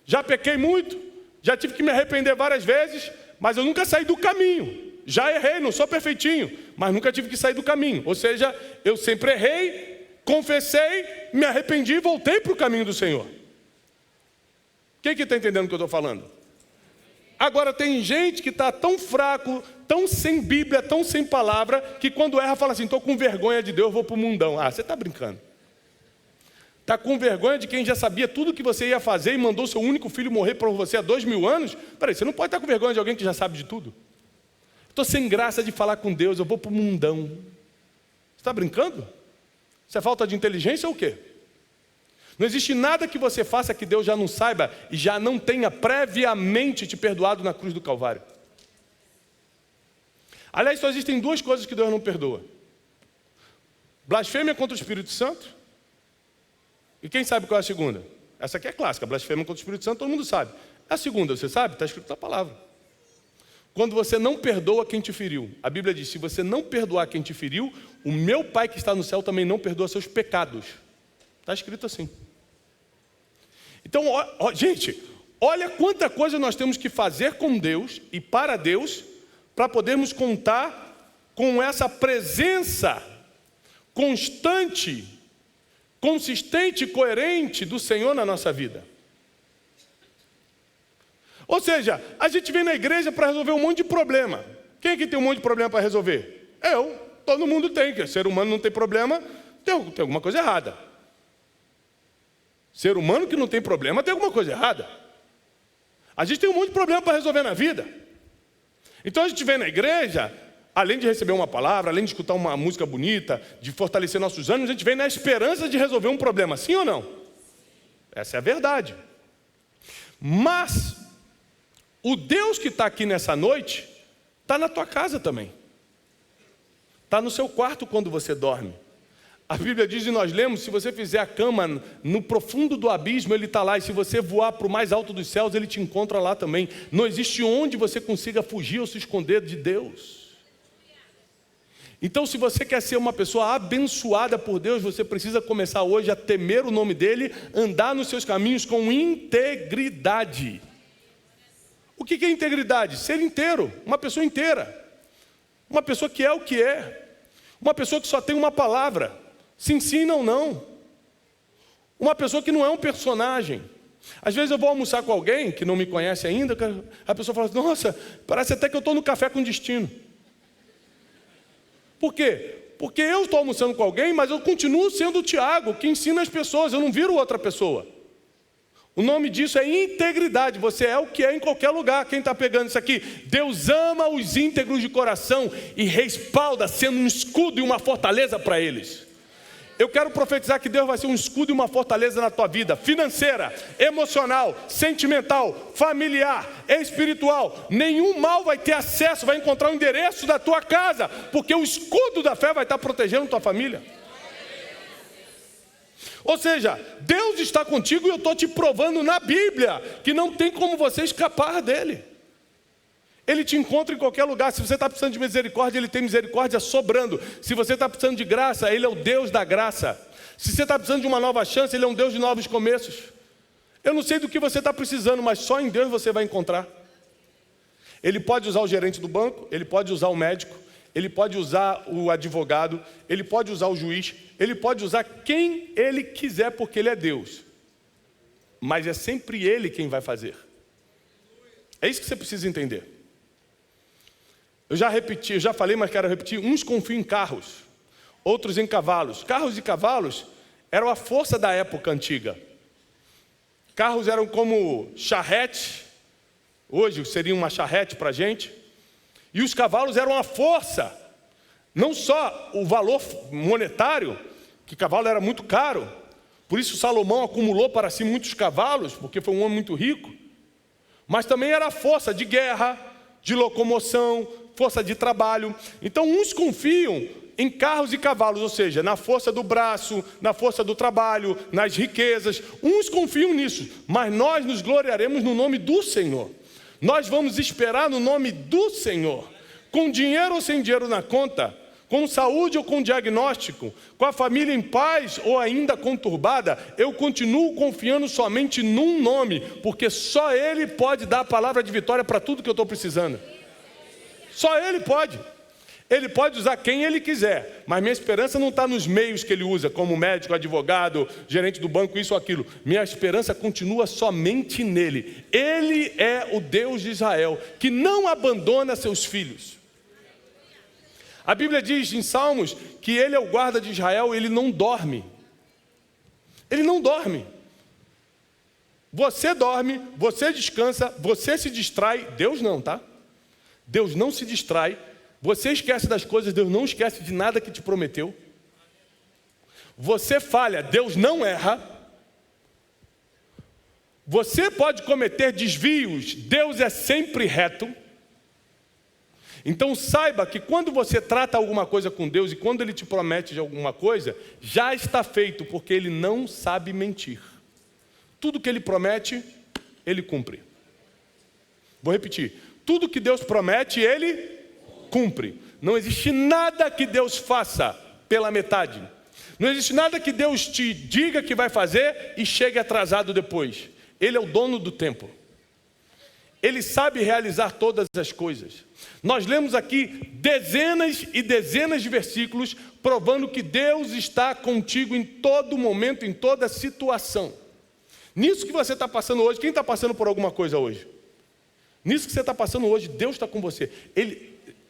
já pequei muito, já tive que me arrepender várias vezes, mas eu nunca saí do caminho. Já errei, não sou perfeitinho, mas nunca tive que sair do caminho. Ou seja, eu sempre errei, confessei, me arrependi e voltei para o caminho do Senhor. Quem que está entendendo o que eu estou falando? Agora tem gente que está tão fraco, tão sem Bíblia, tão sem palavra, que quando erra fala assim, estou com vergonha de Deus, vou para o mundão. Ah, você está brincando. Está com vergonha de quem já sabia tudo que você ia fazer e mandou seu único filho morrer por você há 2000 anos? Peraí, você não pode estar com vergonha de alguém que já sabe de tudo. Estou sem graça de falar com Deus, eu vou para o mundão. Você está brincando? Isso é falta de inteligência ou o quê? Não existe nada que você faça que Deus já não saiba e já não tenha previamente te perdoado na cruz do Calvário. Aliás, só existem 2 coisas que Deus não perdoa. Blasfêmia contra o Espírito Santo. E quem sabe qual é a segunda? Essa aqui é clássica, blasfêmia contra o Espírito Santo, todo mundo sabe. A segunda, você sabe? Está escrito na palavra. Quando você não perdoa quem te feriu. A Bíblia diz, se você não perdoar quem te feriu, o meu Pai que está no céu também não perdoa seus pecados. Está escrito assim. Então, gente, olha quanta coisa nós temos que fazer com Deus e para Deus, para podermos contar com essa presença constante, consistente e coerente do Senhor na nossa vida. Ou seja, a gente vem na igreja para resolver um monte de problema. Quem aqui tem um monte de problema para resolver? Eu. Todo mundo tem, que ser humano não tem problema, tem alguma coisa errada. Ser humano que não tem problema tem alguma coisa errada. A gente tem um monte de problema para resolver na vida. Então a gente vem na igreja, além de receber uma palavra, além de escutar uma música bonita, de fortalecer nossos ânimos, a gente vem na esperança de resolver um problema, sim ou não? Essa é a verdade. Mas o Deus que está aqui nessa noite está na tua casa também. Está no seu quarto quando você dorme. A Bíblia diz, e nós lemos, se você fizer a cama no profundo do abismo, Ele está lá. E se você voar para o mais alto dos céus, Ele te encontra lá também. Não existe onde você consiga fugir ou se esconder de Deus. Então, se você quer ser uma pessoa abençoada por Deus, você precisa começar hoje a temer o nome dEle, andar nos seus caminhos com integridade. O que é integridade? Ser inteiro, uma pessoa inteira. Uma pessoa que é o que é. Uma pessoa que só tem uma palavra. Se ensina ou não. Uma pessoa que não é um personagem. Às vezes eu vou almoçar com alguém que não me conhece ainda, a pessoa fala assim, nossa, parece até que eu estou no café com destino. Por quê? Porque eu estou almoçando com alguém, mas eu continuo sendo o Tiago, que ensina as pessoas, eu não viro outra pessoa. O nome disso é integridade, você é o que é em qualquer lugar. Quem está pegando isso aqui? Deus ama os íntegros de coração e respalda sendo um escudo e uma fortaleza para eles. Eu quero profetizar que Deus vai ser um escudo e uma fortaleza na tua vida, financeira, emocional, sentimental, familiar, espiritual. Nenhum mal vai ter acesso, vai encontrar o endereço da tua casa, porque o escudo da fé vai estar protegendo tua família. Ou seja, Deus está contigo e eu estou te provando na Bíblia que não tem como você escapar dele. Ele te encontra em qualquer lugar. Se você está precisando de misericórdia, Ele tem misericórdia sobrando. Se você está precisando de graça, Ele é o Deus da graça. Se você está precisando de uma nova chance, Ele é um Deus de novos começos. Eu não sei do que você está precisando, mas só em Deus você vai encontrar. Ele pode usar o gerente do banco, ele pode usar o médico, ele pode usar o advogado, ele pode usar o juiz, ele pode usar quem ele quiser, porque ele é Deus. Mas é sempre ele quem vai fazer. É isso que você precisa entender. Eu já falei, mas quero repetir. Uns confiam em carros, outros em cavalos. Carros e cavalos eram a força da época antiga. Carros eram como charrete, hoje seria uma charrete para a gente. E os cavalos eram a força, não só o valor monetário, que cavalo era muito caro, por isso Salomão acumulou para si muitos cavalos, porque foi um homem muito rico, mas também era a força de guerra, de locomoção, força de trabalho. Então uns confiam em carros e cavalos, ou seja, na força do braço, na força do trabalho, nas riquezas. Uns confiam nisso, mas nós nos gloriaremos no nome do Senhor. Nós vamos esperar no nome do Senhor, com dinheiro ou sem dinheiro na conta, com saúde ou com diagnóstico, com a família em paz ou ainda conturbada, eu continuo confiando somente num nome, porque só Ele pode dar a palavra de vitória para tudo que eu estou precisando. Só Ele pode. Ele pode usar quem Ele quiser, mas minha esperança não está nos meios que Ele usa, como médico, advogado, gerente do banco, isso ou aquilo. Minha esperança continua somente nele. Ele é o Deus de Israel, que não abandona seus filhos. A Bíblia diz em Salmos que Ele é o guarda de Israel, Ele não dorme. Ele não dorme. Você dorme, você descansa, você se distrai. Deus não, tá? Deus não se distrai. Você esquece das coisas, Deus não esquece de nada que te prometeu. Você falha, Deus não erra. Você pode cometer desvios, Deus é sempre reto. Então saiba que quando você trata alguma coisa com Deus e quando Ele te promete de alguma coisa, já está feito, porque Ele não sabe mentir. Tudo que Ele promete, Ele cumpre. Vou repetir, tudo que Deus promete, Ele cumpre. Não existe nada que Deus faça pela metade. Não existe nada que Deus te diga que vai fazer e chegue atrasado depois. Ele é o dono do tempo. Ele sabe realizar todas as coisas. Nós lemos aqui dezenas e dezenas de versículos provando que Deus está contigo em todo momento, em toda situação. Nisso que você está passando hoje, quem está passando por alguma coisa hoje? Nisso que você está passando hoje, Deus está com você.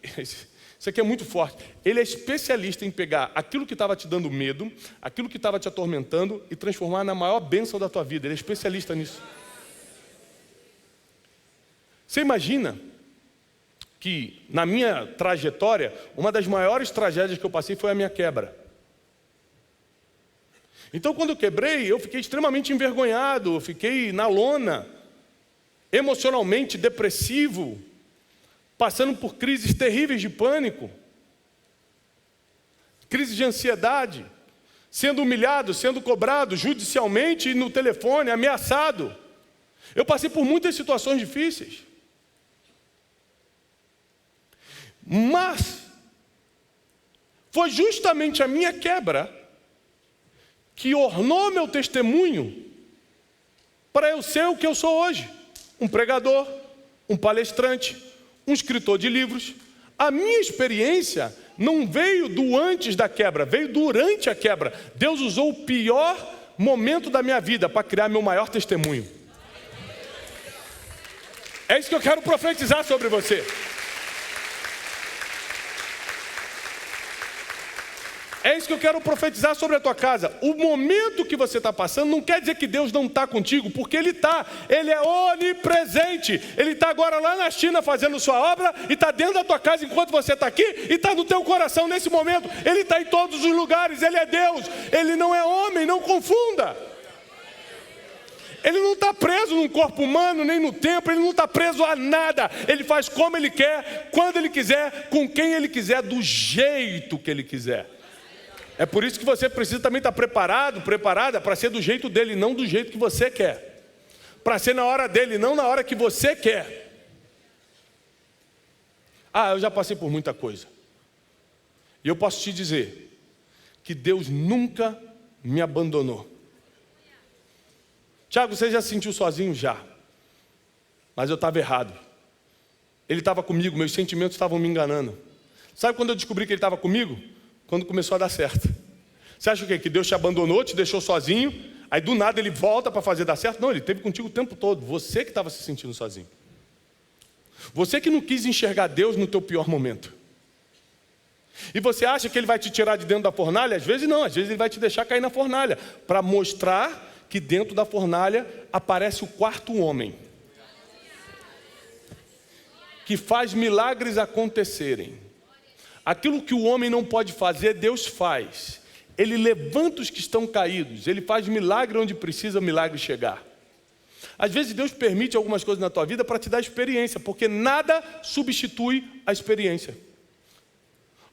Isso aqui é muito forte. Ele é especialista em pegar aquilo que estava te dando medo, aquilo que estava te atormentando e transformar na maior bênção da tua vida. Ele é especialista nisso. Você imagina que na minha trajetória, uma das maiores tragédias que eu passei foi a minha quebra. Então quando eu quebrei, eu fiquei extremamente envergonhado, eu fiquei na lona, emocionalmente depressivo, passando por crises terríveis de pânico, crises de ansiedade, sendo humilhado, sendo cobrado judicialmente e no telefone, ameaçado. Eu passei por muitas situações difíceis. Mas foi justamente a minha quebra que ornou meu testemunho para eu ser o que eu sou hoje. Um pregador, um palestrante, um escritor de livros. A minha experiência não veio do antes da quebra, veio durante a quebra. Deus usou o pior momento da minha vida para criar meu maior testemunho. É isso que eu quero profetizar sobre você. É isso que eu quero profetizar sobre a tua casa. O momento que você está passando não quer dizer que Deus não está contigo, porque Ele está. Ele é onipresente. Ele está agora lá na China fazendo sua obra e está dentro da tua casa enquanto você está aqui e está no teu coração nesse momento. Ele está em todos os lugares. Ele é Deus. Ele não é homem, não confunda. Ele não está preso num corpo humano, nem no tempo. Ele não está preso a nada. Ele faz como Ele quer, quando Ele quiser, com quem Ele quiser, do jeito que Ele quiser. É por isso que você precisa também estar preparado, preparada para ser do jeito dele, não do jeito que você quer. Para ser na hora dele, não na hora que você quer. Eu já passei por muita coisa. E eu posso te dizer que Deus nunca me abandonou. Tiago, você já se sentiu sozinho? Já. Mas eu estava errado. ele estava comigo, meus sentimentos estavam me enganando. Sabe quando eu descobri que ele estava comigo? Quando começou a dar certo. Você acha o quê? Que Deus te abandonou, te deixou sozinho, aí do nada ele volta para fazer dar certo? Não, ele esteve contigo o tempo todo. Você que estava se sentindo sozinho. Você que não quis enxergar Deus no teu pior momento. E você acha que ele vai te tirar de dentro da fornalha? Às vezes não, às vezes ele vai te deixar cair na fornalha, para mostrar que dentro da fornalha aparece o quarto homem, que faz milagres acontecerem. Aquilo que o homem não pode fazer, Deus faz. Ele levanta os que estão caídos, ele faz milagre onde precisa o milagre chegar. Às vezes Deus permite algumas coisas na tua vida para te dar experiência, porque nada substitui a experiência.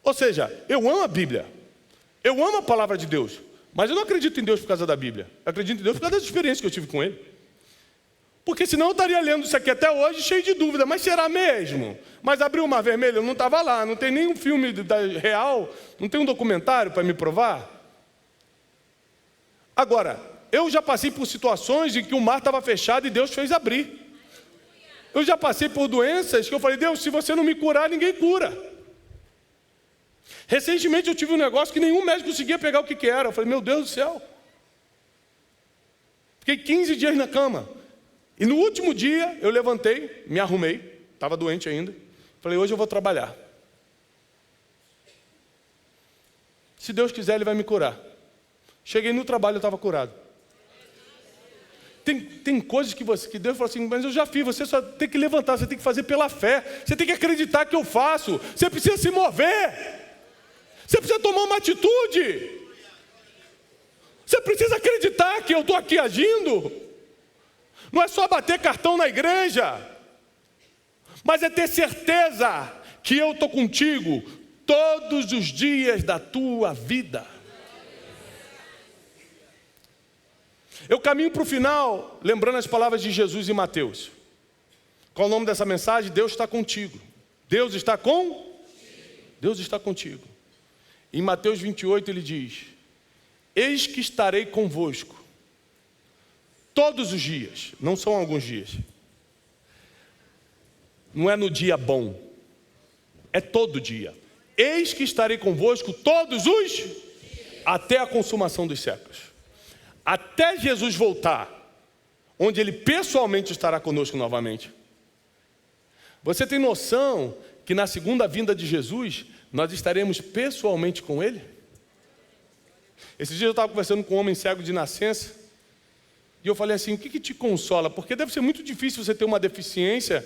Ou seja, eu amo a Bíblia, eu amo a palavra de Deus, mas eu não acredito em Deus por causa da Bíblia. Eu acredito em Deus por causa das experiências que eu tive com Ele. Porque senão eu estaria lendo isso aqui até hoje cheio de dúvida. Mas será mesmo? Mas abriu o Mar Vermelho, eu não estava lá, não tem nenhum filme real, não tem um documentário para me provar. Agora, eu já passei por situações em que o mar estava fechado e Deus fez abrir. Eu já passei por doenças que eu falei, Deus, se você não me curar, ninguém cura. Recentemente eu tive um negócio que nenhum médico conseguia pegar o que era. Eu falei, meu Deus do céu. Fiquei 15 dias na cama. E no último dia eu levantei, me arrumei, estava doente ainda. Falei, hoje eu vou trabalhar. Se Deus quiser, Ele vai me curar. Cheguei no trabalho, eu estava curado. Tem coisas que Deus falou assim, mas eu já fiz, você só tem que levantar, você tem que fazer pela fé. Você tem que acreditar que eu faço. Você precisa se mover. Você precisa tomar uma atitude. Você precisa acreditar que eu estou aqui agindo. Não é só bater cartão na igreja, mas é ter certeza que eu estou contigo todos os dias da tua vida. Eu caminho para o final, lembrando as palavras de Jesus em Mateus. Qual o nome dessa mensagem? Deus está contigo. Deus está Deus está contigo. Em Mateus 28 ele diz, eis que estarei convosco todos os dias, não são alguns dias. Não é no dia bom, é todo dia. Eis que estarei convosco todos os, até a consumação dos séculos. Até Jesus voltar, onde Ele pessoalmente estará conosco novamente. Você tem noção que na segunda vinda de Jesus, nós estaremos pessoalmente com Ele? Esses dias eu estava conversando com um homem cego de nascença, e eu falei assim, o que te consola? Porque deve ser muito difícil você ter uma deficiência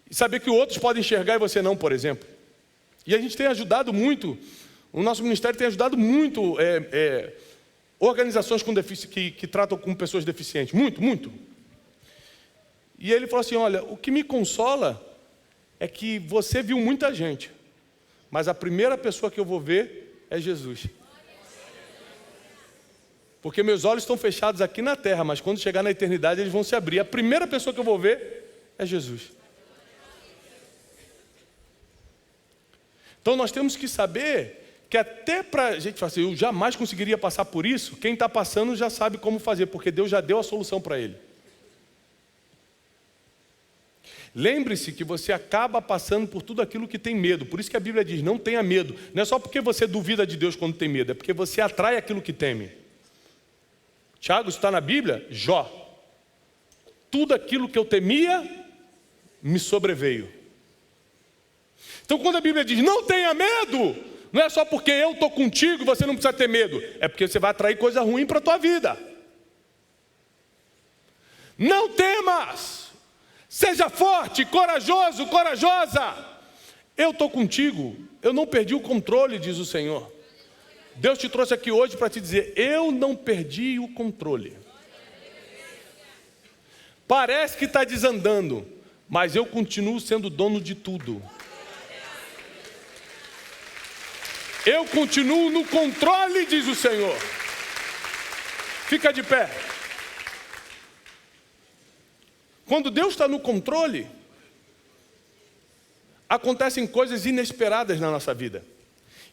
e saber que outros podem enxergar e você não, por exemplo. E a gente tem ajudado muito, o nosso ministério tem ajudado muito organizações que tratam com pessoas deficientes, muito. E ele falou assim, olha, o que me consola é que você viu muita gente, mas a primeira pessoa que eu vou ver é Jesus. Porque meus olhos estão fechados aqui na terra, mas quando chegar na eternidade eles vão se abrir. A primeira pessoa que eu vou ver é Jesus. Então nós temos que saber que até para a gente falar assim, eu jamais conseguiria passar por isso, quem está passando já sabe como fazer, porque Deus já deu a solução para ele. Lembre-se que você acaba passando por tudo aquilo que tem medo. Por isso que a Bíblia diz, não tenha medo. Não é só porque você duvida de Deus quando tem medo, é porque você atrai aquilo que teme. Tiago, isso está na Bíblia? Jó. Tudo aquilo que eu temia, me sobreveio. Então quando a Bíblia diz, não tenha medo, não é só porque eu estou contigo e você não precisa ter medo. É porque você vai atrair coisa ruim para a tua vida. Não temas. Seja forte, corajoso, corajosa. Eu estou contigo. Eu não perdi o controle, diz o Senhor. Deus te trouxe aqui hoje para te dizer, eu não perdi o controle. Parece que está desandando, mas eu continuo sendo dono de tudo. Eu continuo no controle, diz o Senhor. Fica de pé. Quando Deus está no controle, acontecem coisas inesperadas na nossa vida.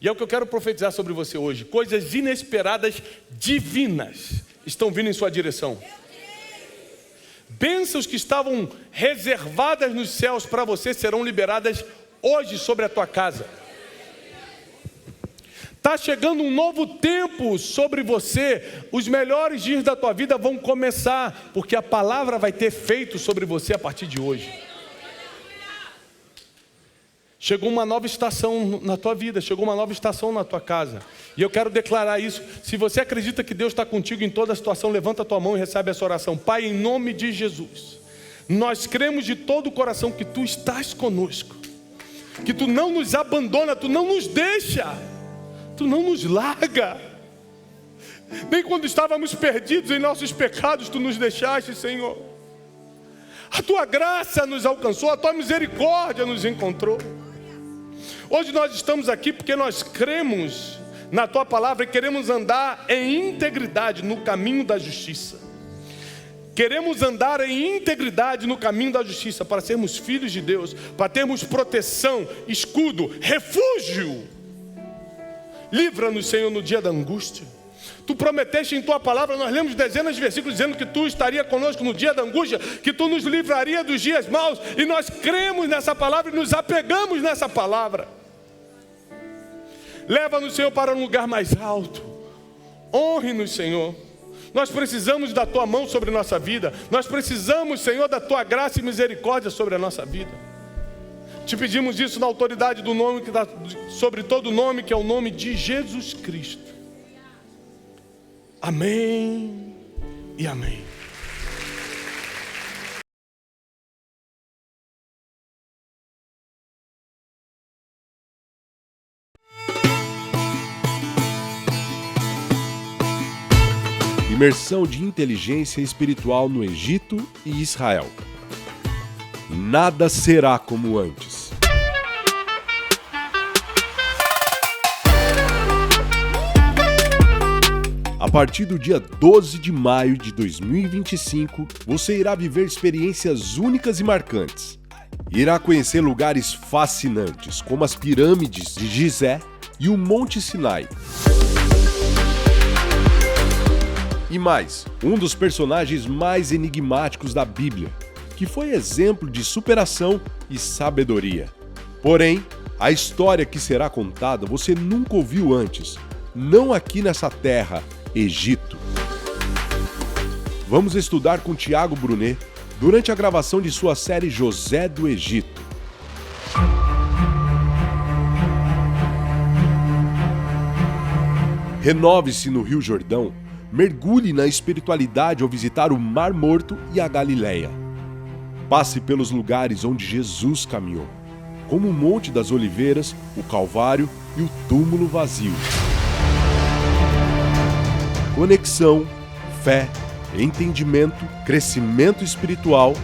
E é o que eu quero profetizar sobre você hoje. Coisas inesperadas, divinas, estão vindo em sua direção. Bênçãos que estavam reservadas nos céus para você serão liberadas hoje sobre a tua casa. Está chegando um novo tempo sobre você. Os melhores dias da tua vida vão começar, porque a palavra vai ter efeito sobre você a partir de hoje. Chegou uma nova estação na tua vida, chegou uma nova estação na tua casa. E eu quero declarar isso. Se você acredita que Deus está contigo em toda a situação, levanta a tua mão e recebe essa oração. Pai, em nome de Jesus, nós cremos de todo o coração que Tu estás conosco, que Tu não nos abandona, Tu não nos deixa, Tu não nos larga. Nem quando estávamos perdidos em nossos pecados, Tu nos deixaste, Senhor. A Tua graça nos alcançou, a Tua misericórdia nos encontrou. Hoje nós estamos aqui porque nós cremos na Tua palavra e queremos andar em integridade no caminho da justiça. Queremos andar em integridade no caminho da justiça para sermos filhos de Deus, para termos proteção, escudo, refúgio. Livra-nos, Senhor, no dia da angústia. Tu prometeste em Tua palavra, nós lemos dezenas de versículos dizendo que Tu estaria conosco no dia da angústia, que Tu nos livraria dos dias maus, e nós cremos nessa palavra e nos apegamos nessa palavra. Leva-nos, Senhor, para um lugar mais alto. Honre-nos, Senhor. Nós precisamos da Tua mão sobre a nossa vida. Nós precisamos, Senhor, da Tua graça e misericórdia sobre a nossa vida. Te pedimos isso na autoridade do nome que dá sobre todo nome, que é o nome de Jesus Cristo. Amém e amém. Imersão de inteligência espiritual no Egito e Israel. Nada será como antes. A partir do dia 12 de maio de 2025, você irá viver experiências únicas e marcantes. Irá conhecer lugares fascinantes, como as pirâmides de Gizé e o Monte Sinai. E mais, um dos personagens mais enigmáticos da Bíblia, que foi exemplo de superação e sabedoria. Porém, a história que será contada você nunca ouviu antes, não aqui nessa terra, Egito. Vamos estudar com Tiago Brunet durante a gravação de sua série José do Egito. Renove-se no Rio Jordão, mergulhe na espiritualidade ao visitar o Mar Morto e a Galileia. Passe pelos lugares onde Jesus caminhou, como o Monte das Oliveiras, o Calvário e o túmulo vazio. Conexão, fé, entendimento, crescimento espiritual.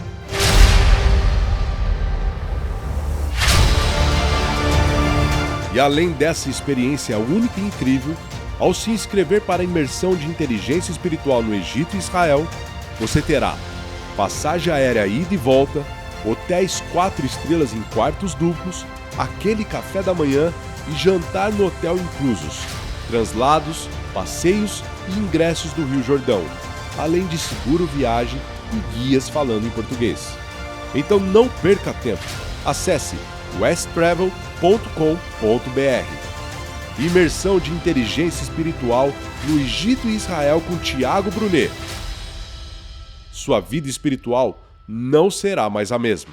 E além dessa experiência única e incrível, ao se inscrever para a imersão de inteligência espiritual no Egito e Israel, você terá passagem aérea ida e volta, hotéis 4 estrelas em quartos duplos, aquele café da manhã e jantar no hotel inclusos, translados, passeios e ingressos do Rio Jordão, além de seguro viagem e guias falando em português. Então não perca tempo. Acesse westtravel.com.br. Imersão de inteligência espiritual no Egito e Israel com Tiago Brunet. Sua vida espiritual não será mais a mesma.